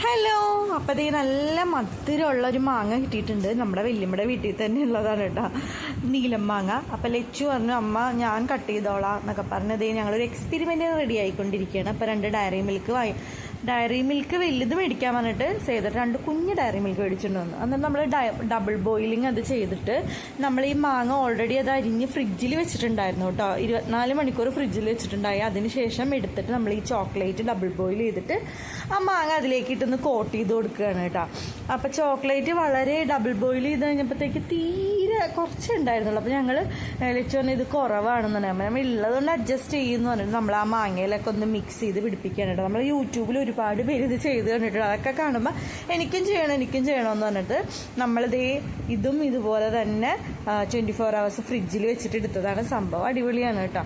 Hello, അപ്പം ഇത് നല്ല മധുരമുള്ള ഒരു മാങ്ങ കിട്ടിയിട്ടുണ്ട്. നമ്മുടെ വല്യമ്മയുടെ വീട്ടിൽ തന്നെ ഉള്ളതാണ് കേട്ടോ, നീലം മാങ്ങ. അപ്പം ലച്ചു പറഞ്ഞു, അമ്മ ഞാൻ കട്ട് ചെയ്തോളാം എന്നൊക്കെ പറഞ്ഞത് ഞങ്ങളൊരു എക്സ്പെരിമെൻറ്റ് റെഡി ആയിക്കൊണ്ടിരിക്കുകയാണ്. അപ്പം 2 ഡയറി മിൽക്ക് വലുത് മേടിക്കാൻ പറഞ്ഞിട്ട് ചെയ്തിട്ട് 2 കുഞ്ഞ് ഡയറി മിൽക്ക് മേടിച്ചിട്ടുണ്ട് വന്നു. അന്നേരം നമ്മൾ ഡബിൾ ബോയിലിംഗ് അത് ചെയ്തിട്ട് നമ്മൾ ഈ മാങ്ങ ഓൾറെഡി അത് അരിഞ്ഞ് ഫ്രിഡ്ജിൽ വെച്ചിട്ടുണ്ടായിരുന്നു കേട്ടോ. 24 മണിക്കൂർ ഫ്രിഡ്ജിൽ വെച്ചിട്ടുണ്ടായി. അതിനുശേഷം എടുത്തിട്ട് നമ്മൾ ഈ ചോക്ലേറ്റ് ഡബിൾ ബോയിൽ ചെയ്തിട്ട് ആ മാങ്ങ അതിലേക്ക് ഇട്ടൊന്ന് കോട്ട് ചെയ്ത് കൊടുക്കുകയാണ് കേട്ടോ. അപ്പം ചോക്ലേറ്റ് വളരെ ഡബിൾ ബോയിൽ ചെയ്ത് കഴിഞ്ഞപ്പോഴത്തേക്ക് തീരെ കുറച്ചേ ഉണ്ടായിരുന്നുള്ളൂ. അപ്പം ഞങ്ങൾ ലച്ചു പറഞ്ഞാൽ ഇത് കുറവാണെന്ന് പറഞ്ഞാൽ നമ്മൾ ഉള്ളതുകൊണ്ട് അഡ്ജസ്റ്റ് ചെയ്യുമെന്ന് പറഞ്ഞിട്ട് നമ്മൾ ആ മാങ്ങയിലൊക്കെ ഒന്ന് മിക്സ് ചെയ്ത് പിടിപ്പിക്കാനായിട്ട് നമ്മൾ യൂട്യൂബിൽ ഒരുപാട് പേര് ഇത് ചെയ്ത് കണ്ടിട്ടുണ്ട്. അതൊക്കെ കാണുമ്പോൾ എനിക്കും ചെയ്യണമെന്ന് പറഞ്ഞിട്ട് നമ്മളിത് ഇതും ഇതുപോലെ തന്നെ 24 hours ഫ്രിഡ്ജിൽ വെച്ചിട്ട് എടുത്തതാണ്. സംഭവം അടിപൊളിയാണ് കേട്ടോ.